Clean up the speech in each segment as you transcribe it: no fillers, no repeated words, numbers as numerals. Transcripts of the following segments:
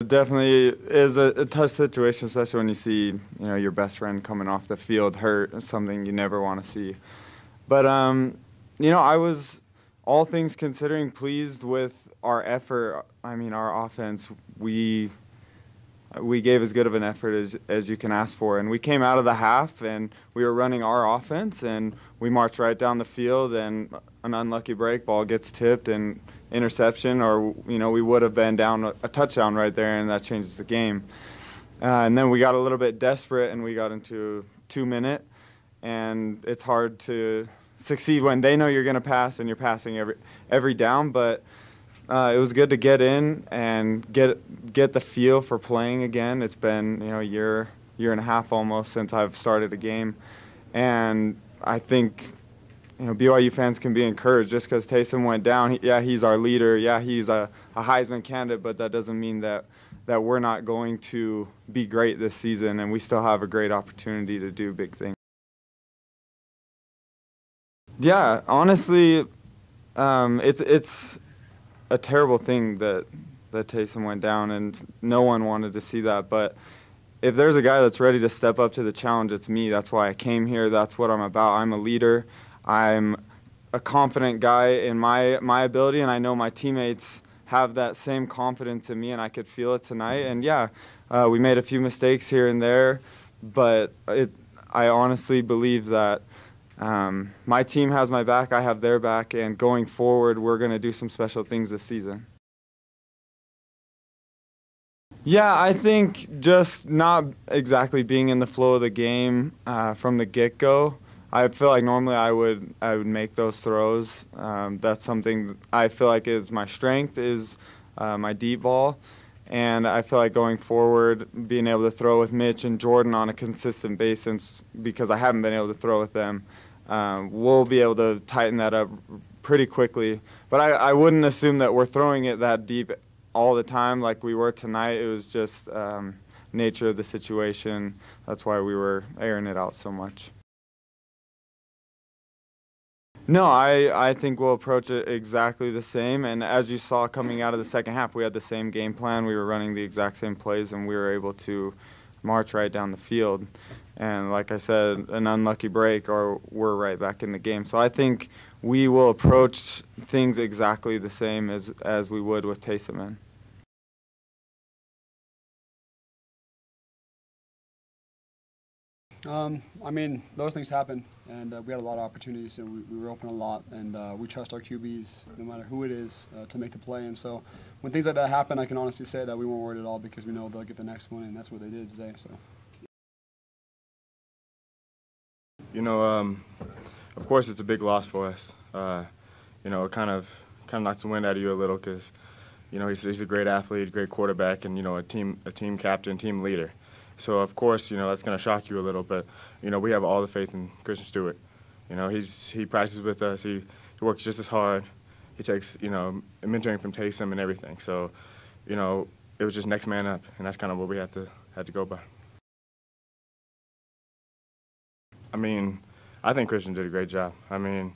It definitely is a tough situation, especially when you see your best friend coming off the field hurt, something you never want to see. But I was, all things considering, pleased with our effort. I mean, our offense, we gave as good of an effort as you can ask for, and we came out of the half and we were running our offense, and we marched right down the field, and an unlucky break ball gets tipped and interception, or we would have been down a touchdown right there, and that changes the game. And then we got a little bit desperate, and we got into 2-minute, and it's hard to succeed when they know you're going to pass and you're passing every down. But it was good to get in and get the feel for playing again. It's been a year and a half almost since I've started a game, and I think BYU fans can be encouraged. Just because Taysom went down, he's our leader. Yeah, he's a Heisman candidate, but that doesn't mean that we're not going to be great this season, and we still have a great opportunity to do big things. Yeah, honestly, it's a terrible thing that Taysom went down, and no one wanted to see that. But if there's a guy that's ready to step up to the challenge, it's me. That's why I came here. That's what I'm about. I'm a leader. I'm a confident guy in my ability, and I know my teammates have that same confidence in me, and I could feel it tonight. And yeah, we made a few mistakes here and there, but I honestly believe that my team has my back, I have their back, and going forward, we're going to do some special things this season. Yeah, I think just not exactly being in the flow of the game from the get-go. I feel like normally I would make those throws. That's something I feel like is my strength, is my deep ball. And I feel like going forward, being able to throw with Mitch and Jordan on a consistent basis, because I haven't been able to throw with them, we'll be able to tighten that up pretty quickly. But I wouldn't assume that we're throwing it that deep all the time like we were tonight. It was just nature of the situation. That's why we were airing it out so much. No, I think we'll approach it exactly the same. And as you saw coming out of the second half, we had the same game plan. We were running the exact same plays, and we were able to march right down the field. And like I said, an unlucky break, or we're right back in the game. So I think we will approach things exactly the same as we would with Taysom in. I mean, those things happen, and we had a lot of opportunities, and we were open a lot, and we trust our QBs, no matter who it is, to make the play. And so when things like that happen, I can honestly say that we weren't worried at all, because we know they'll get the next one, and that's what they did today. So. Of course, it's a big loss for us. It kind of knocks the wind out of you a little, because he's a great athlete, great quarterback, and a team captain, team leader. So of course, that's going to shock you a little, but we have all the faith in Christian Stewart. He practices with us. He works just as hard. He takes mentoring from Taysom and everything. So it was just next man up, and that's kind of what we had to go by. I mean, I think Christian did a great job. I mean,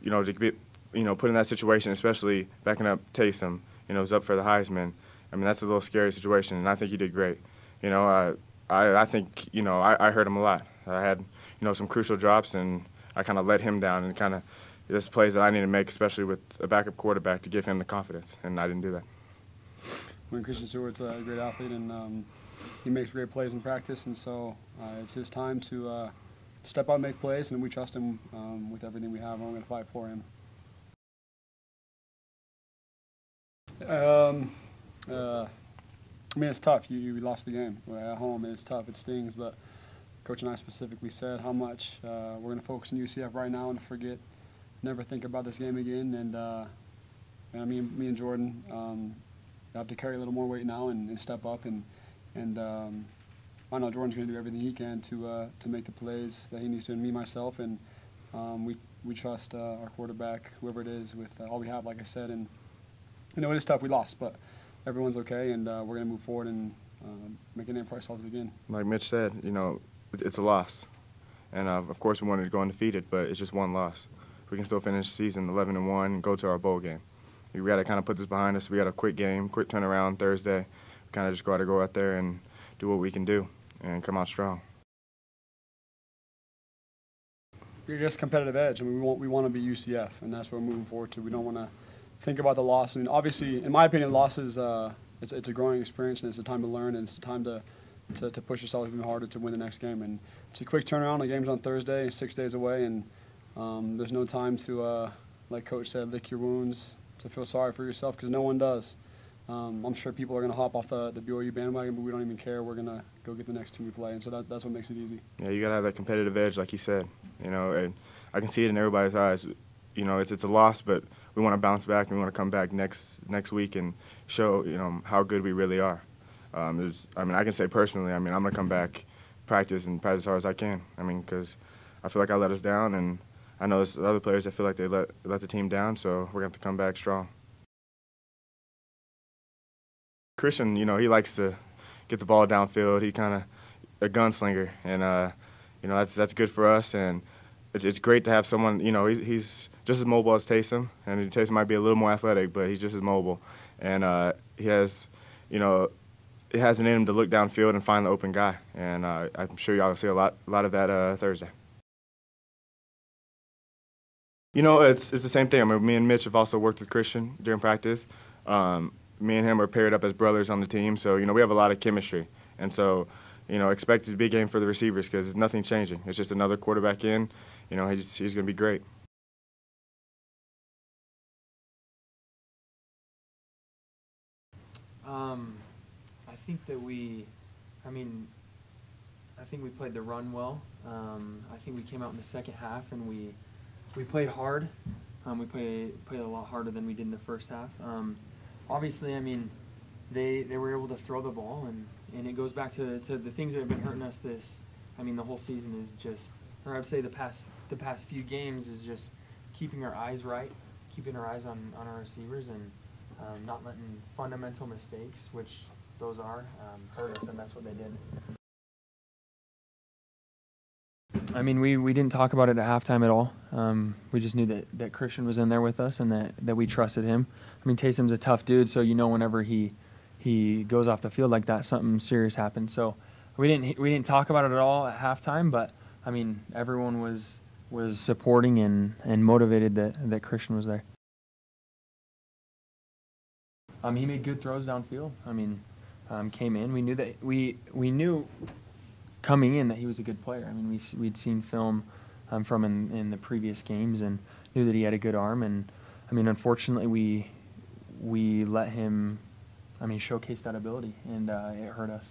to be put in that situation, especially backing up Taysom, was up for the Heisman. I mean, that's a little scary situation, and I think he did great. I think, I hurt him a lot. I had, some crucial drops, and I kind of let him down, and kind of just plays that I need to make, especially with a backup quarterback, to give him the confidence, and I didn't do that. When Christian Stewart's a great athlete, and he makes great plays in practice, and so it's his time to step up and make plays, and we trust him with everything we have, and we're going to fight for him. I mean, it's tough. You lost the game. We're at home, and it's tough. It stings. But Coach and I specifically said how much we're going to focus on UCF right now and never think about this game again. And me and Jordan have to carry a little more weight now and step up. And I know Jordan's going to do everything he can to make the plays that he needs to, and myself. And we trust our quarterback, whoever it is, with all we have, like I said. And it is tough. We lost, but everyone's okay, and we're going to move forward and make a name for ourselves again. Like Mitch said, it's a loss. And, of course, we wanted to go undefeated, but it's just one loss. We can still finish the season 11-1 and go to our bowl game. We got to kind of put this behind us. We got a quick game, quick turnaround Thursday. We kind of just got to go out there and do what we can do and come out strong. I guess competitive edge. I mean, we want to be UCF, and that's what we're moving forward to. We don't want to think about the loss. I mean, obviously, in my opinion, loss is it's a growing experience, and it's a time to learn, and it's a time to push yourself even harder to win the next game. And it's a quick turnaround. The game's on Thursday, 6 days away, and there's no time to, like Coach said, lick your wounds, to feel sorry for yourself, because no one does. I'm sure people are going to hop off the BYU bandwagon, but we don't even care. We're going to go get the next team we play, and so that's what makes it easy. Yeah, you got to have that competitive edge, like you said. You know, and I can see it in everybody's eyes. You know, it's a loss, but we want to bounce back and we want to come back next week and show, you know, how good we really are. I mean, I can say personally, I mean, I'm going to come back, practice as hard as I can. I mean, because I feel like I let us down, and I know there's other players that feel like they let the team down, so we're going to have to come back strong. Christian, you know, he likes to get the ball downfield. He kind of a gunslinger, and you know, that's good for us. And it's great to have someone. You know, he's just as mobile as Taysom, and Taysom might be a little more athletic, but he's just as mobile. And he has, you know, it has it in him to look downfield and find the open guy. And I'm sure y'all will see a lot of that Thursday. You know, it's the same thing. I mean, me and Mitch have also worked with Christian during practice. Me and him are paired up as brothers on the team, so, you know, we have a lot of chemistry. And so, you know, expect it to be a game for the receivers because nothing's changing. It's just another quarterback in. You know, he's going to be great. I think that we played the run well. I think we came out in the second half and we played hard. We played a lot harder than we did in the first half. Obviously, I mean, they were able to throw the ball, and it goes back to the things that have been hurting us the whole season is just, or I'd say the past few games is just keeping our eyes right, keeping our eyes on our receivers, and not letting fundamental mistakes, which those are, hurt us, and that's what they did. I mean, we didn't talk about it at halftime at all. We just knew that Christian was in there with us and that we trusted him. I mean, Taysom's a tough dude, so you know whenever he goes off the field like that, something serious happens. So we didn't talk about it at all at halftime, but I mean, everyone was supporting and motivated that Christian was there. He made good throws downfield. I mean, came in. We knew that we knew coming in that he was a good player. I mean, we'd seen film from him in the previous games and knew that he had a good arm. And I mean, unfortunately, we let him, showcase that ability, and it hurt us.